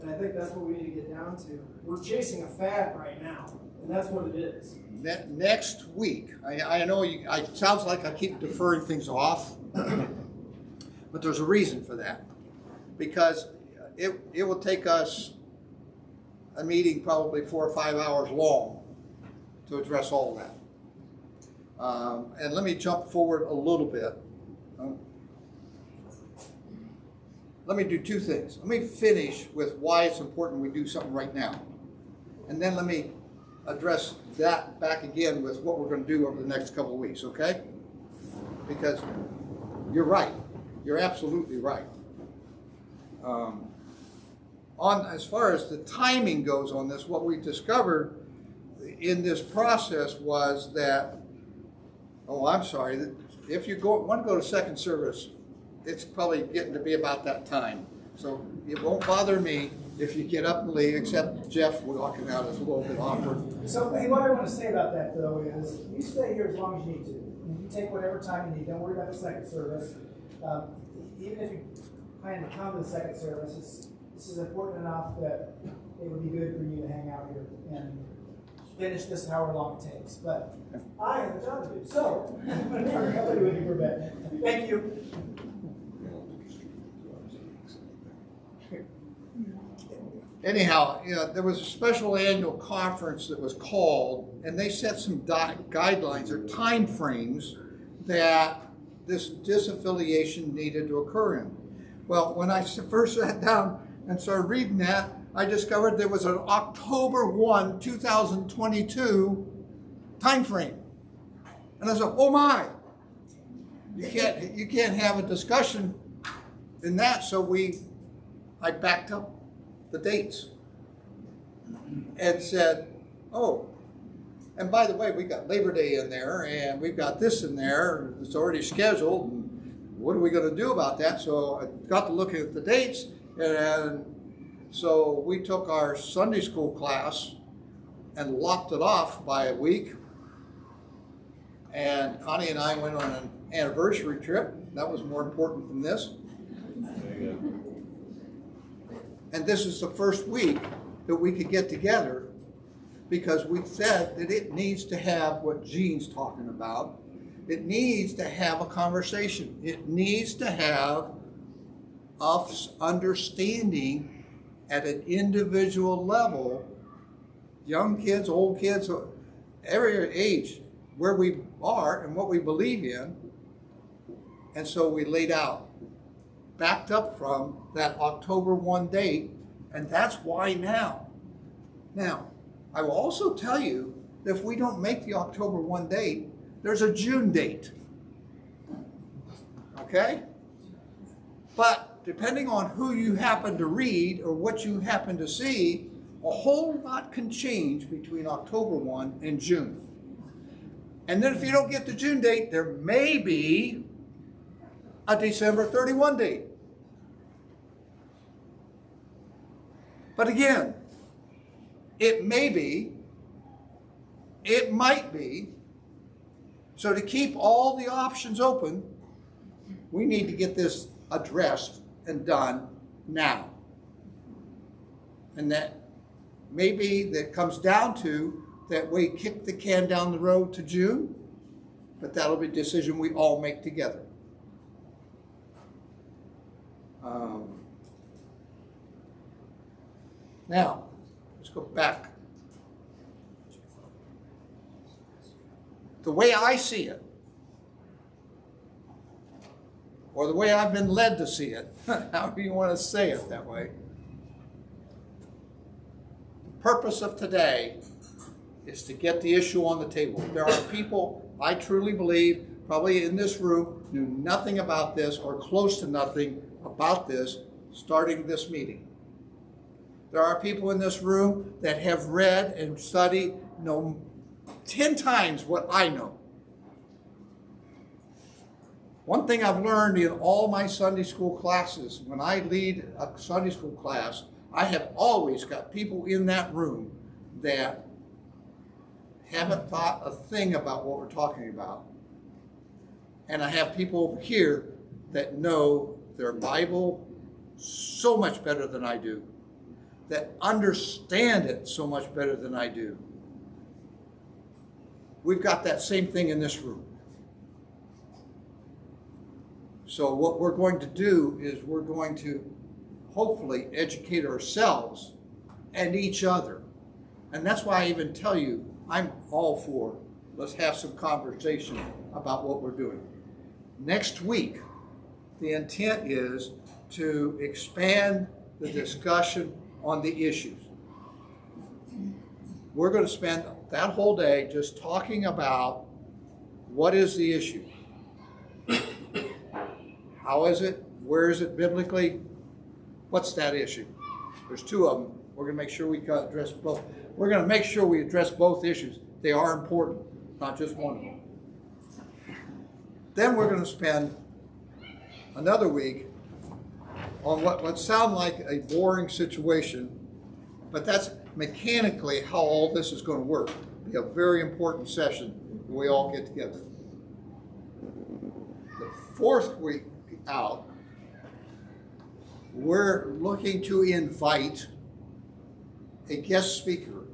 And I think that's what we need to get down to. We're chasing a fad right now, and that's what it is. Next week, I know it sounds like I keep deferring things off, but there's a reason for that. Because it will take us a meeting probably 4 or 5 hours long to address all that. And let me jump forward a little bit. Let me do two things. Let me finish with why it's important we do something right now. And then let me address that back again with what we're going to do over the next couple of weeks, okay? Because you're right. You're absolutely right. As far as the timing goes on this, what we discovered in this process was that, if you want to go to second service, it's probably getting to be about that time. So it won't bother me if you get up and leave, except Jeff walking out is a little bit awkward. So hey, what I want to say about that, though, is you stay here as long as you need to. You take whatever time you need. Don't worry about the second service. Even if you plan to come to the second service, this is important enough that it would be good for you to hang out here and finish this however long it takes. But I have a job to do. So I'm going to turn everybody with you for a bit. Thank you. Anyhow, there was a special annual conference that was called, and they set some guidelines or time frames that this disaffiliation needed to occur in. Well, when I first sat down and started reading that, I discovered there was an October 1, 2022 time frame. And I said, oh my, you can't have a discussion in that. So I backed up the dates and said, oh, and by the way, we got Labor Day in there, and we've got this in there, it's already scheduled, and what are we going to do about that? So I got to looking at the dates, and so we took our Sunday school class and lopped it off by a week, and Connie and I went on an anniversary trip. That was more important than this. And this is the first week that we could get together, because we said that it needs to have what Gene's talking about. It needs to have a conversation. It needs to have us understanding at an individual level, young kids, old kids, every age, where we are and what we believe in. And so we laid out, backed up from that October 1 date, and that's why now. Now, I will also tell you that if we don't make the October 1 date, there's a June date. Okay? But depending on who you happen to read or what you happen to see, a whole lot can change between October 1 and June. And then if you don't get the June date, there may be a December 31 date. But again, it may be, it might be. So to keep all the options open, we need to get this addressed and done now. And that maybe that comes down to that we kick the can down the road to June, but that'll be a decision we all make together. Now, let's go back. The way I see it, or the way I've been led to see it, however you want to say it that way, the purpose of today is to get the issue on the table. There are people, I truly believe, probably in this room, knew nothing about this or close to nothing about this starting this meeting. There are people in this room that have read and studied, know 10 times what I know. One thing I've learned in all my Sunday school classes, when I lead a Sunday school class, I have always got people in that room that haven't thought a thing about what we're talking about. And I have people over here that know their Bible so much better than I do, that understand it so much better than I do. We've got that same thing in this room. So what we're going to do is we're going to hopefully educate ourselves and each other. And that's why I even tell you, I'm all for, let's have some conversation about what we're doing. Next week, the intent is to expand the discussion on the issues. We're going to spend that whole day just talking about what is the issue. How is it? Where is it biblically? What's that issue? There's two of them. We're going to make sure we address both. We're going to make sure we address both issues. They are important, not just one of them. Then we're going to spend another week on what sounds like a boring situation, but that's mechanically how all this is going to work. It'll be a very important session when we all get together. The fourth week out, we're looking to invite a guest speaker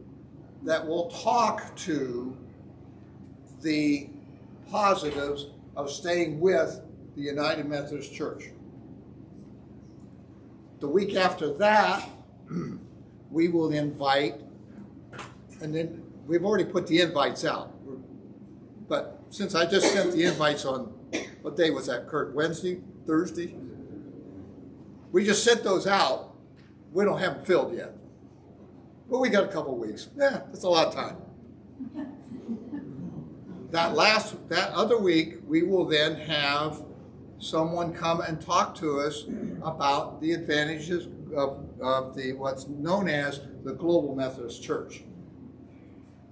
that will talk to the positives of staying with the United Methodist Church. The week after that, we will invite, and then we've already put the invites out. But since I just sent the invites on, what day was that, Kurt? Wednesday? Thursday? We just sent those out. We don't have them filled yet. But we got a couple weeks. Yeah, that's a lot of time. That other week, we will then have someone come and talk to us about the advantages of the what's known as the Global Methodist Church.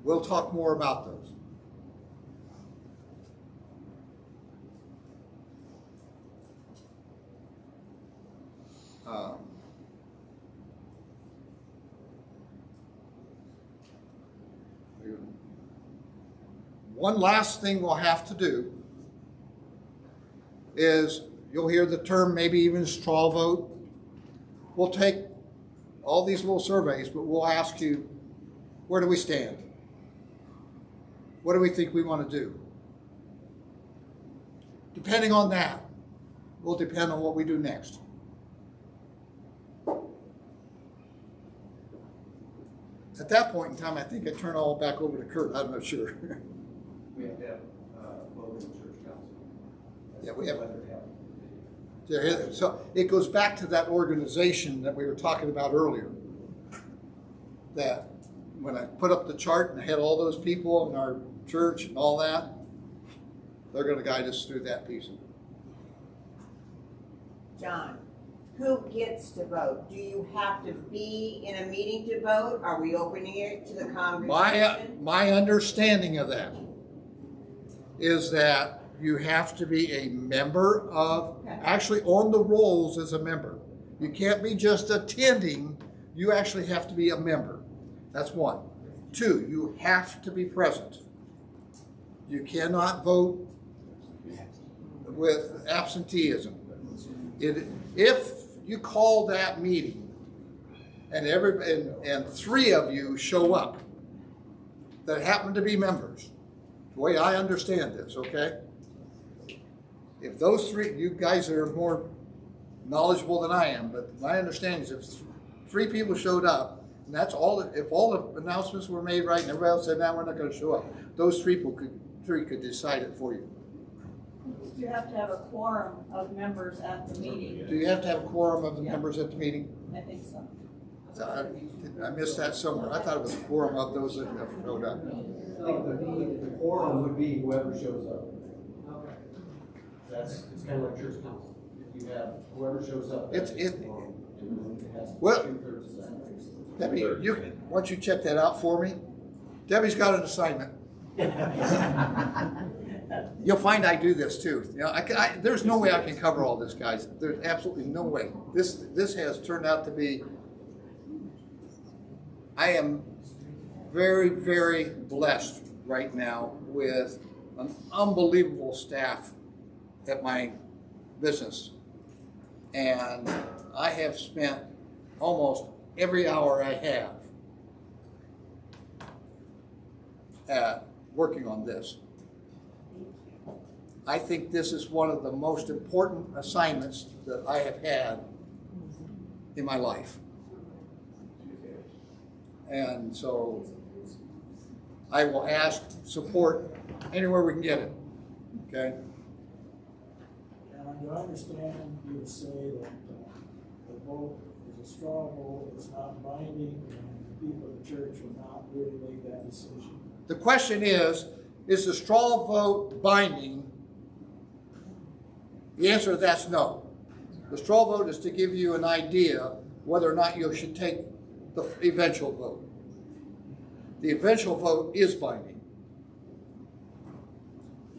We'll talk more about those. One last thing we'll have to do is, you'll hear the term maybe even straw vote. We'll take all these little surveys, but we'll ask you, where do we stand? What do we think we want to do? Depending on that, will depend on what we do next. At that point in time, I think I turn all back over to Kurt. I'm not sure. We have to have vote in the church council. Yeah, we have. So it goes back to that organization that we were talking about earlier. That when I put up the chart and I had all those people in our church and all that, they're going to guide us through that piece of it. John, who gets to vote? Do you have to be in a meeting to vote? Are we opening it to the congregation? My understanding of that is that you have to be a member of, actually on the rolls as a member. You can't be just attending, you actually have to be a member. That's one. Two, you have to be present. You cannot vote with absenteeism. If you call that meeting and three of you show up that happen to be members, the way I understand this, okay? If those three, you guys are more knowledgeable than I am, but my understanding is if three people showed up, and that's all, if all the announcements were made right and everybody else said, no, we're not going to show up, those three could decide it for you. You have to have a quorum of members at the meeting. Do you have to have a quorum of the members at the meeting? I think so. I missed that somewhere. I thought it was a quorum of those that have showed up. I think the quorum would be whoever shows up. Okay. It's kind of like church council. If you have whoever shows up. It's that's the quorum. And then it has Well, 2/3 of that. Debbie, why don't you check that out for me? Debbie's got an assignment. You'll find I do this too. You know, there's no way I can cover all this, guys. There's absolutely no way. This has turned out to be. I am very, very blessed right now with an unbelievable staff at my business, and I have spent almost every hour I have at working on this. I think this is one of the most important assignments that I have had in my life. And so I will ask support anywhere we can get it, okay? And do I understand you to say that the vote is a straw vote, it's not binding, and the people of the church will not really make that decision? The question is the straw vote binding? The answer to that's no. The straw vote is to give you an idea whether or not you should take the eventual vote. The eventual vote is binding.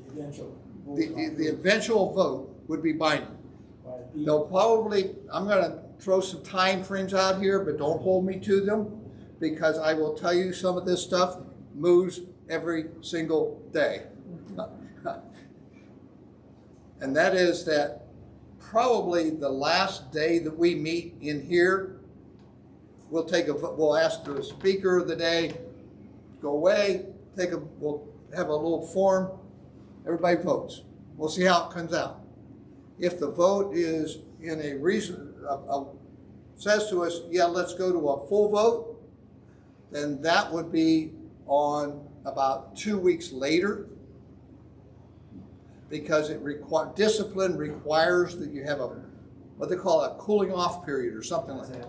The eventual vote. The eventual vote would be binding. They'll probably, I'm going to throw some time frames out here, but don't hold me to them, because I will tell you some of this stuff moves every single day. And that is that probably the last day that we meet in here, we'll ask the speaker of the day, go away, we'll have a little form, everybody votes. We'll see how it comes out. If the vote is in a reason, says to us, yeah, let's go to a full vote, then that would be on about 2 weeks later, because discipline requires that you have what they call a cooling off period or something like that.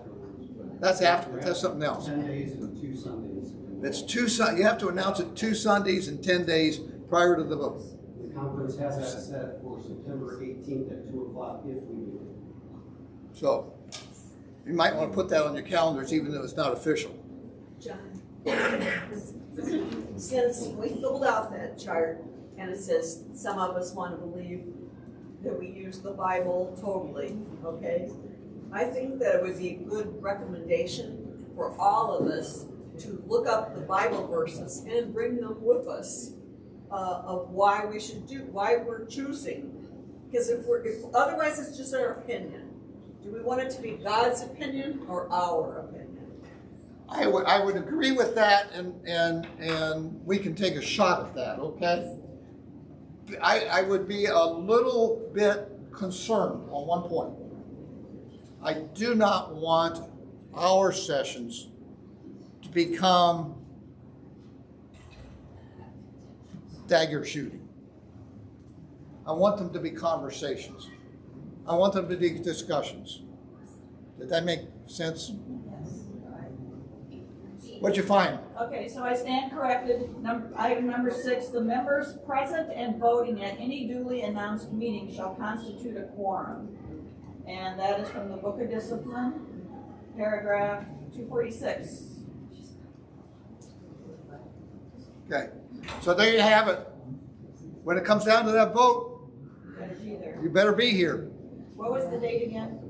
That's afterwards. That's something else. 10 days and 2 Sundays. You have to announce it 2 Sundays and 10 days prior to the vote. The conference has that set for September 18th at 2 o'clock if we do it. So you might want to put that on your calendars, even though it's not official. John, since we filled out that chart and it says some of us want to believe that we use the Bible totally, okay? I think that it would be a good recommendation for all of us to look up the Bible verses and bring them with us of why we're choosing. Because if otherwise it's just our opinion. Do we want it to be God's opinion or our opinion? I would agree with that, and we can take a shot at that, okay? I would be a little bit concerned on one point. I do not want our sessions to become dagger shooting. I want them to be conversations. I want them to be discussions. Did that make sense? What'd you find? Okay, so I stand corrected. Item number 6, the members present and voting at any duly announced meeting shall constitute a quorum. And that is from the Book of Discipline, paragraph 246. Okay, so there you have it. When it comes down to that vote, you better be here. What was the date again?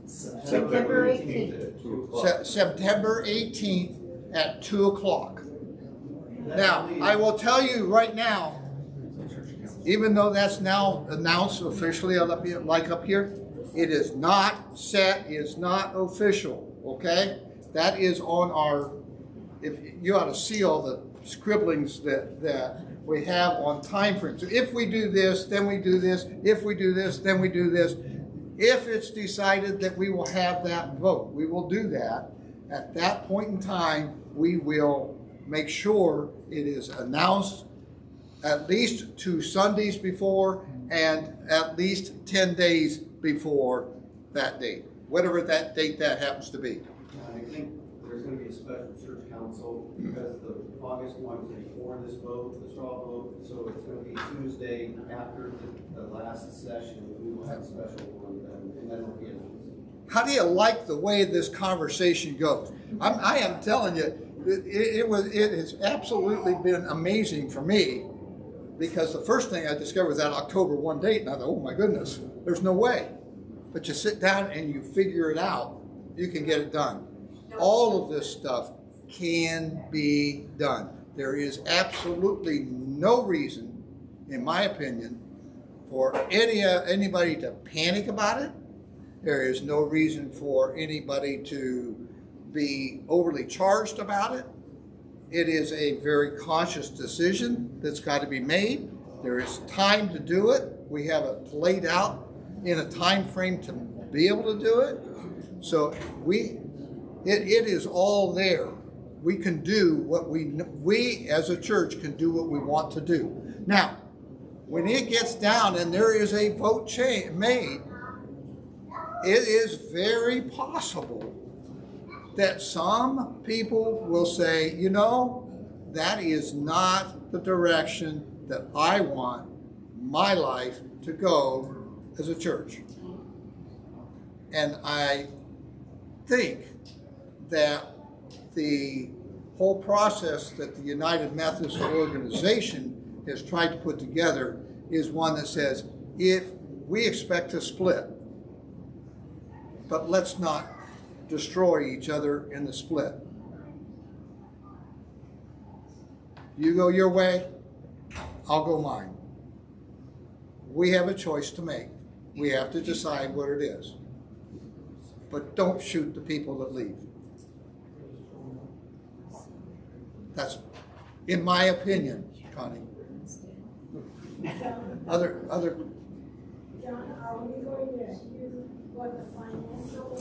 September 18th. September 18th at 2 o'clock. Now, I will tell you right now, even though that's now announced officially like up here, it is not set, it is not official, okay? That is on our, if you ought to see all the scribblings that we have on time frames. So if we do this, then we do this. If we do this, then we do this. If it's decided that we will have that vote, we will do that. At that point in time, we will make sure it is announced at least 2 Sundays before and at least 10 days before that date, whatever that date that happens to be. I think there's gonna be a special church council because the August one is before this vote, the straw vote, so it's gonna be Tuesday after the last session. We will have a special one then, and then it'll be announced. How do you like the way this conversation goes? I am telling you, it has absolutely been amazing for me, because the first thing I discovered was that October 1 date, and I thought, oh my goodness, there's no way. But you sit down and you figure it out, you can get it done. All of this stuff can be done. There is absolutely no reason, in my opinion, for anybody to panic about it. There is no reason for anybody to be overly charged about it. It is a very conscious decision that's got to be made. There is time to do it. We have it laid out in a time frame to be able to do it. So it is all there. We can do what we as a church can do what we want to do. Now, when it gets down and there is a vote made, it is very possible that some people will say, you know, that is not the direction that I want my life to go as a church. And I think that the whole process that the United Methodist Organization has tried to put together is one that says, if we expect to split, but let's not destroy each other in the split. You go your way, I'll go mine. We have a choice to make. We have to decide what it is. But don't shoot the people that leave. That's, in my opinion, Connie. Other. John, are we going to hear what the financial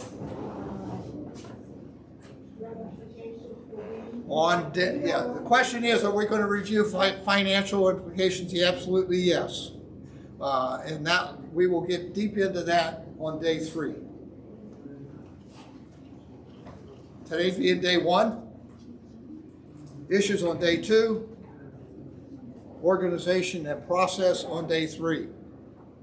ramifications will be? The question is, are we going to review financial implications? Yeah, absolutely yes. And that we will get deep into that on day 3. Today's being day 1. Issues on day 2. Organization and process on day 3. And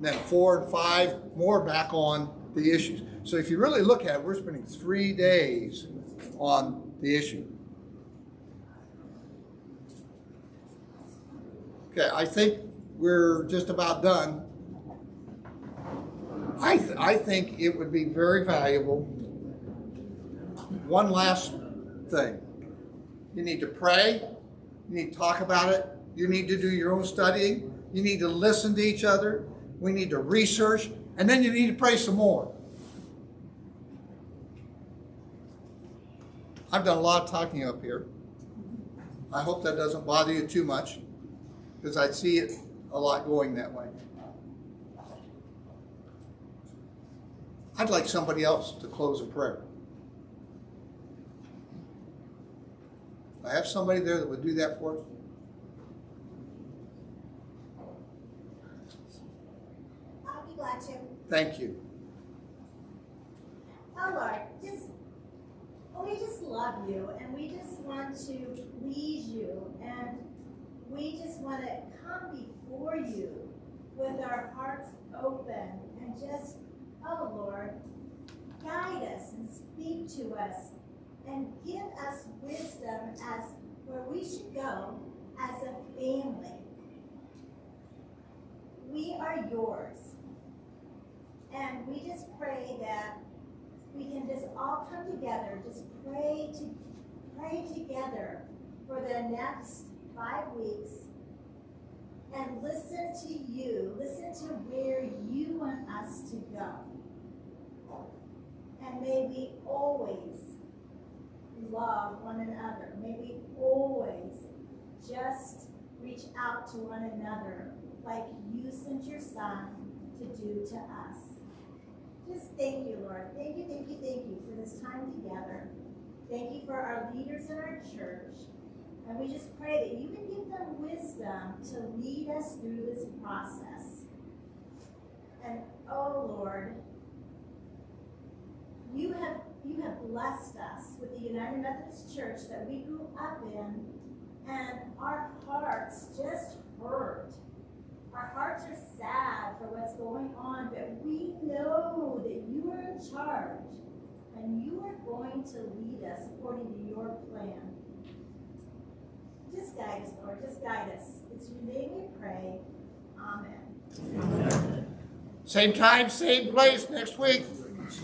then 4 and 5 more back on the issues. So if you really look at it, we're spending 3 days on the issue. Okay, I think we're just about done. I think it would be very valuable. One last thing. You need to pray. You need to talk about it. You need to do your own studying. You need to listen to each other. We need to research. And then you need to pray some more. I've done a lot of talking up here. I hope that doesn't bother you too much, because I see it a lot going that way. I'd like somebody else to close in prayer. I have somebody there that would do that for us. I'll be glad to. Thank you. Oh Lord, we just love you, and we just want to please you, and we just want to come before you with our hearts open and just, oh Lord, guide us and speak to us and give us wisdom as where we should go as a family. We are yours, and we just pray that we can just all come together, just pray together for the next 5 weeks and listen to you, listen to where you want us to go. And may we always love one another. May we always just reach out to one another like you sent your Son to do to us. Just thank you, Lord. Thank you for this time together. Thank you for our leaders in our church. And we just pray that you can give them wisdom to lead us through this process. And oh Lord, you have you have blessed us with the United Methodist Church that we grew up in, and our hearts just hurt. Our hearts are sad for what's going on, but we know that you are in charge, and you are going to lead us according to your plan. Just guide us, Lord, just guide us. It's your name we pray. Amen. Same time, same place next week. Hey,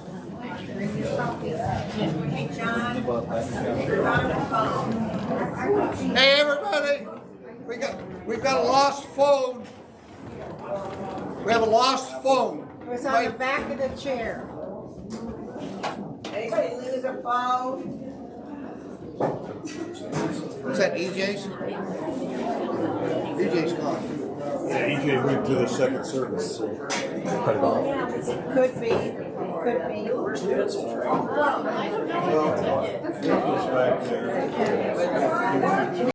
John. You're on the phone. Hey, everybody. We've got a lost phone. We have a lost phone. It was on the back of the chair. Anybody lose a phone? What's that, EJ's? EJ's gone. Yeah, EJ went to the second service, so cut it off. Could be. Could be. Where's the pencil tray? Back there.